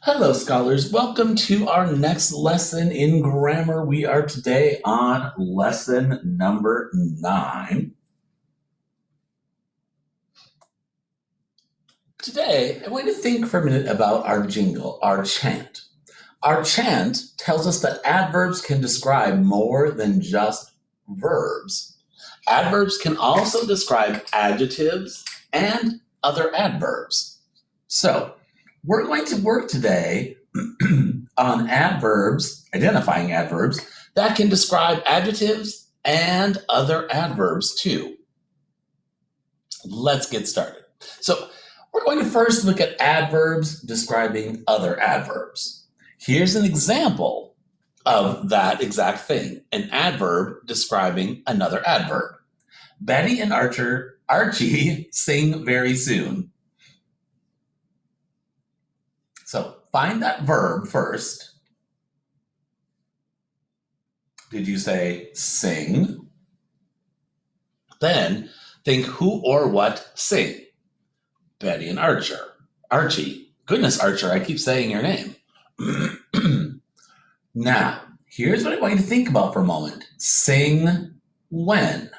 Hello, scholars. Welcome to our next lesson in grammar. We are today on lesson number 9. Today, I want you to think for a minute about our jingle, our chant. Our chant tells us that adverbs can describe more than just verbs. Adverbs can also describe adjectives and other adverbs. So, we're going to work today on adverbs, identifying adverbs that can describe adjectives and other adverbs too. Let's get started. So, we're going to first look at adverbs describing other adverbs. Here's an example of that exact thing, an adverb describing another adverb. Betty and Archie sing very soon. So find that verb first. Did you say sing? Then think who or what sing. Betty and Archie. Goodness, Archer, I keep saying your name. Now, here's what I want you to think about for a moment. Sing when?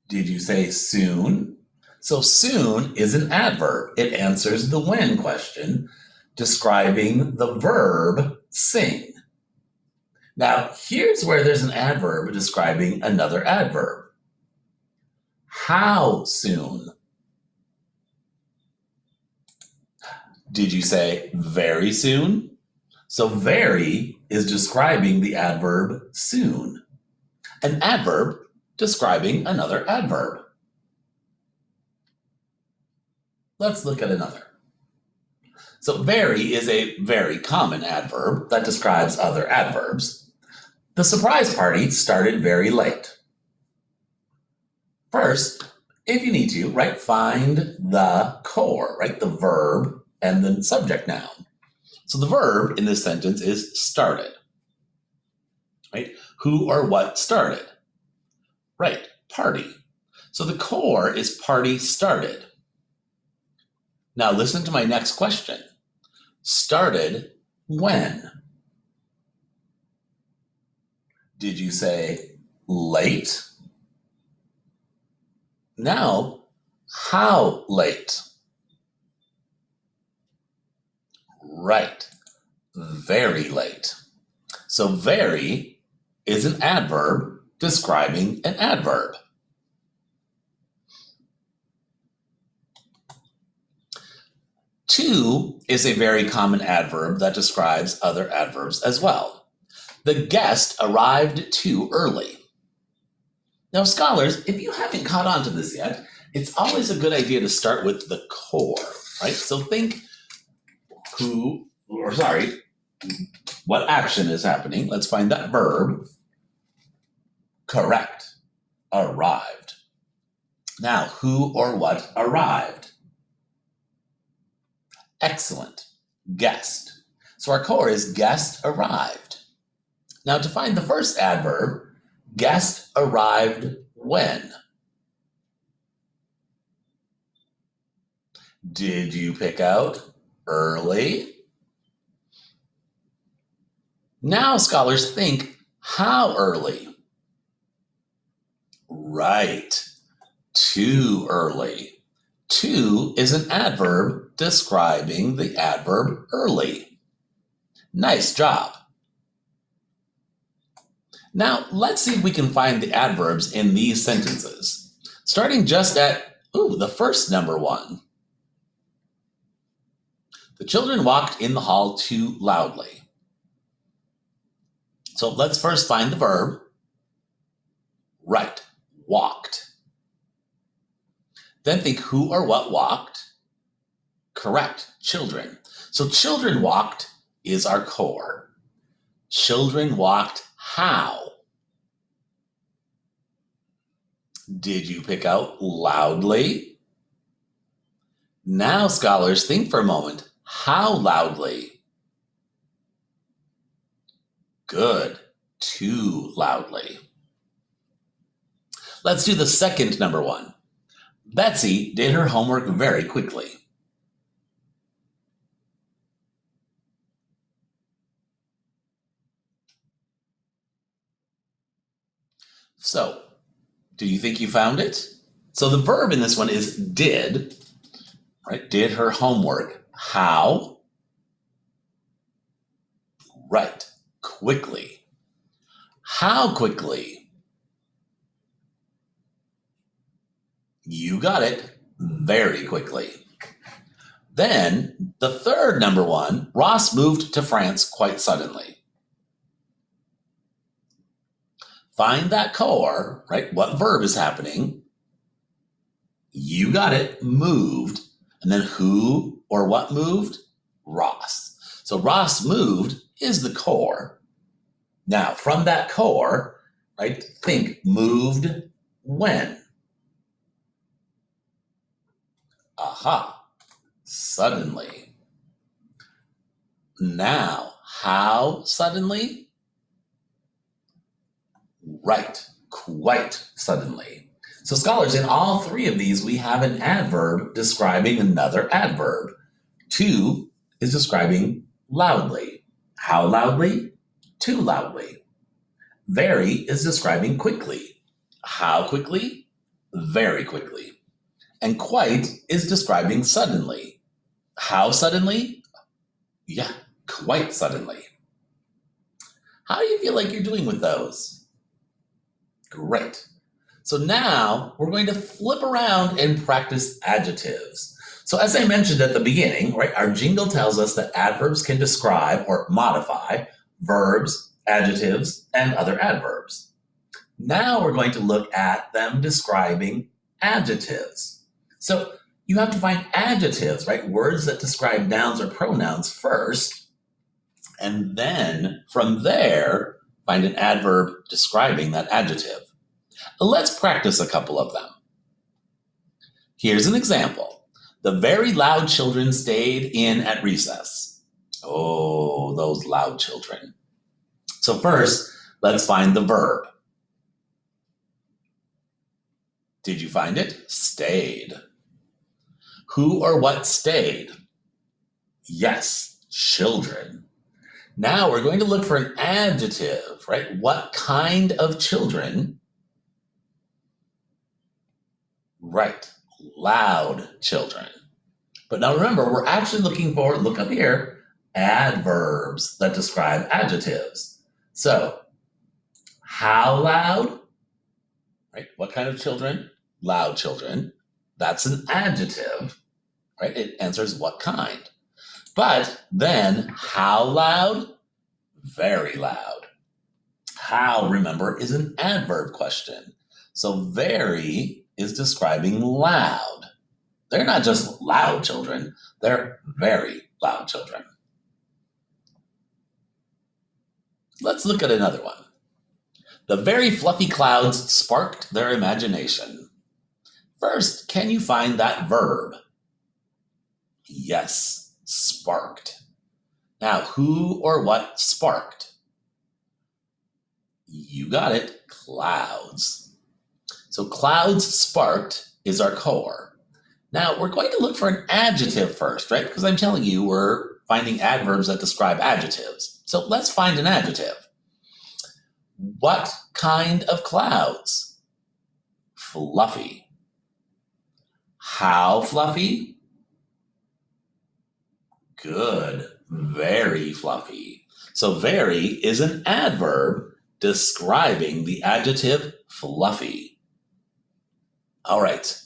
Did you say soon? So soon is an adverb. It answers the when question, describing the verb sing. Now, here's where there's an adverb describing another adverb. How soon? Did you say very soon? So very is describing the adverb soon. An adverb describing another adverb. Let's look at another. So very is a very common adverb that describes other adverbs. The surprise party started very late. First, if you need to, find the core, the verb and the subject noun. So the verb in this sentence is started. Who or what started? Party. So the core is party started. Now listen to my next question. Started when? Did you say late? Now, how late? Very late. So very is an adverb describing an adverb. To is a very common adverb that describes other adverbs as well. The guest arrived too early. Now, scholars, if you haven't caught on to this yet, it's always a good idea to start with the core, So think what action is happening. Let's find that verb. Correct. Arrived. Now, who or what arrived? Excellent. Guest. So our core is guest arrived. Now to find the first adverb, guest arrived when? Did you pick out early? Now scholars think, how early? Too early. To is an adverb describing the adverb early. Nice job. Now, let's see if we can find the adverbs in these sentences. Starting just at, the first number one. The children walked in the hall too loudly. So let's first find the verb. Walked. Then think who or what walked. Correct, children. So children walked is our core. Children walked how? Did you pick out loudly? Now, scholars, think for a moment. How loudly? Good, too loudly. Let's do the second number one. Betsy did her homework very quickly. So, do you think you found it? So the verb in this one is did, right? Did her homework. How? Right. Quickly. How quickly? You got it. Very quickly. Then the third number one, Ross moved to France quite suddenly. Find that core, right? What verb is happening? You got it. Moved. And then who or what moved? Ross. So Ross moved is the core. Now, from that core, right, think moved when? Aha, suddenly. Now, how suddenly? Right, quite suddenly. So scholars, in all three of these, we have an adverb describing another adverb. To is describing loudly. How loudly? Too loudly. Very is describing quickly. How quickly? Very quickly. And quite is describing suddenly. How suddenly? Yeah, quite suddenly. How do you feel like you're doing with those? Great. So now we're going to flip around and practice adjectives. So as I mentioned at the beginning, right, our jingle tells us that adverbs can describe or modify verbs, adjectives, and other adverbs. Now we're going to look at them describing adjectives. So you have to find adjectives, right? Words that describe nouns or pronouns first, and then from there, find an adverb describing that adjective. Let's practice a couple of them. Here's an example. The very loud children stayed in at recess. Oh, those loud children. So first, let's find the verb. Did you find it? Stayed. Who or what stayed? Yes, children. Now we're going to look for an adjective, right? What kind of children? Right, loud children. But now remember, we're actually looking for, look up here, adverbs that describe adjectives. So, how loud? Right, what kind of children? Loud children. That's an adjective, right? It answers what kind. But then, how loud? Very loud. How, remember, is an adverb question. So very is describing loud. They're not just loud children, they're very loud children. Let's look at another one. The very fluffy clouds sparked their imagination. First, can you find that verb? Yes, sparked. Now, who or what sparked? You got it, clouds. So clouds sparked is our core. Now, we're going to look for an adjective first, right? Because I'm telling you, we're finding adverbs that describe adjectives. So let's find an adjective. What kind of clouds? Fluffy. How fluffy? Good. Very fluffy. So very is an adverb describing the adjective fluffy. All right.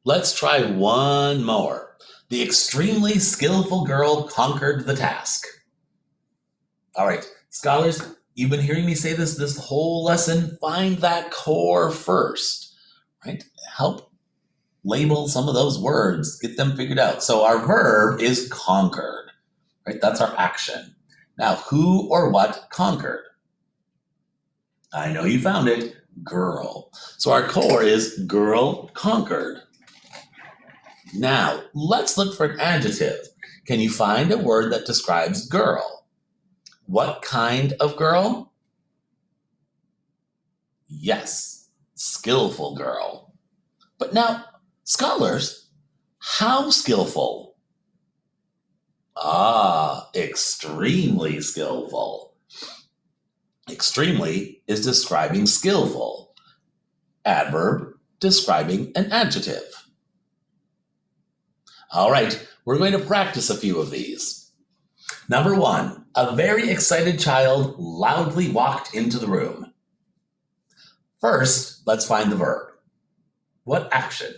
Let's try one more. The extremely skillful girl conquered the task. All right, scholars, you've been hearing me say this whole lesson. Find that core first, right? Help label some of those words, get them figured out. So our verb is conquered, right? That's our action. Now, who or what conquered? I know you found it, girl. So our core is girl conquered. Now, let's look for an adjective. Can you find a word that describes girl? What kind of girl? Yes, skillful girl. But now, scholars, how skillful? Ah, extremely skillful. Extremely is describing skillful. adverb describing an adjective. All right, we're going to practice a few of these. Number 1, a very excited child loudly walked into the room. First, let's find the verb. What action?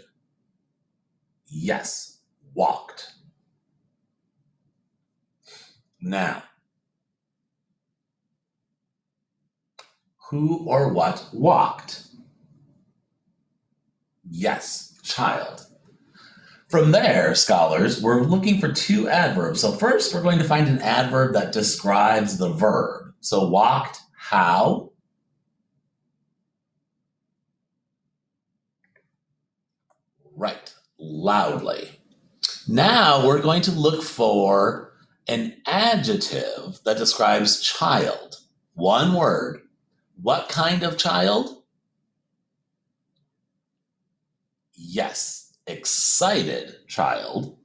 Yes, walked. Now, who or what walked? Yes, child. From there, scholars, we're looking for 2 adverbs. So first, we're going to find an adverb that describes the verb. So walked, how? Right, loudly. Now we're going to look for an adjective that describes child. One word. What kind of child? Yes, excited child.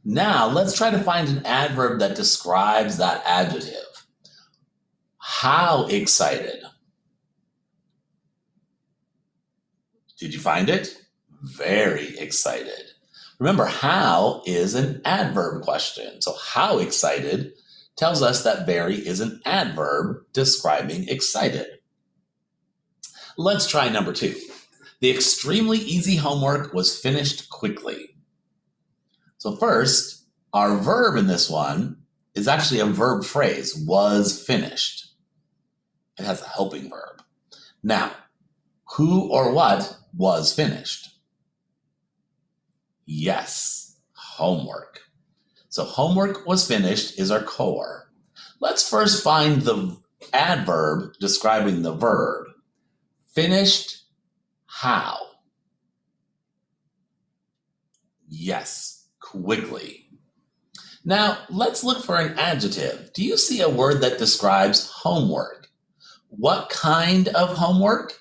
Now let's try to find an adverb that describes that adjective. How excited? Did you find it? Very excited. Remember, how is an adverb question. So how excited tells us that very is an adverb describing excited. Let's try number 2. The extremely easy homework was finished quickly. So first, our verb in this one is actually a verb phrase, was finished. It has a helping verb. Now, who or what was finished? Yes, homework. So homework was finished is our core. Let's first find the adverb describing the verb. Finished, how? Yes, quickly. Now, let's look for an adjective. Do you see a word that describes homework? What kind of homework?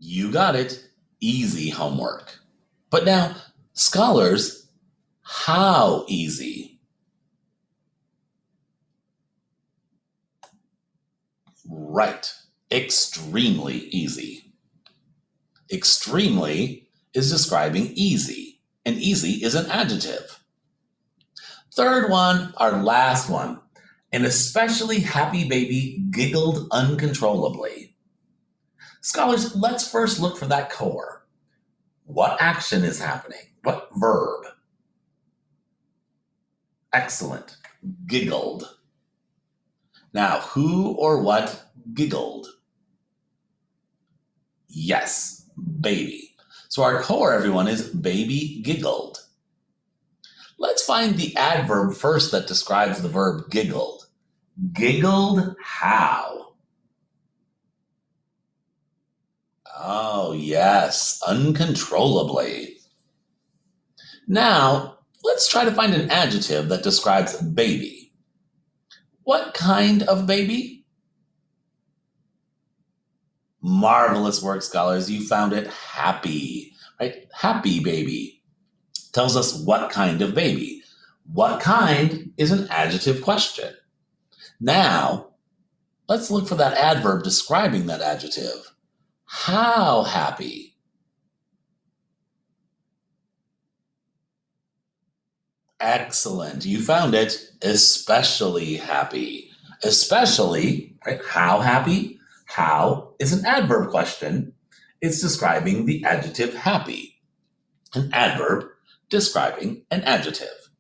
You got it, easy homework. But now, scholars, how easy? Right, extremely easy. Extremely is describing easy, and easy is an adjective. Third one, our last one. An especially happy baby giggled uncontrollably. Scholars, let's first look for that core. What action is happening? What verb? Excellent. Giggled. Now, who or what giggled? Yes, baby. So our core, everyone, is baby giggled. Let's find the adverb first that describes the verb giggled. Giggled how? Oh, yes, uncontrollably. Now, let's try to find an adjective that describes baby. What kind of baby? Marvelous work, scholars. You found it. Happy, right? Happy baby tells us what kind of baby. What kind is an adjective question. Now, let's look for that adverb describing that adjective. How happy? Excellent. You found it. Especially happy. Especially, right? How happy? How is an adverb question. It's describing the adjective happy. An adverb describing an adjective.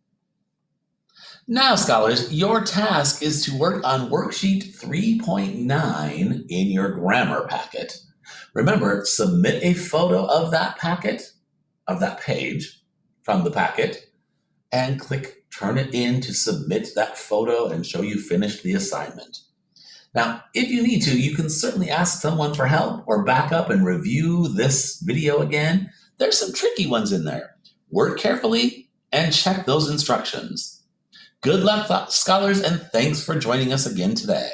Now, scholars, your task is to work on worksheet 3.9 in your grammar packet. Remember, submit a photo of that packet, of that page from the packet, and click Turn It In to submit that photo and show you finished the assignment. Now, if you need to, you can certainly ask someone for help or back up and review this video again. There's some tricky ones in there. Work carefully and check those instructions. Good luck, scholars, and thanks for joining us again today.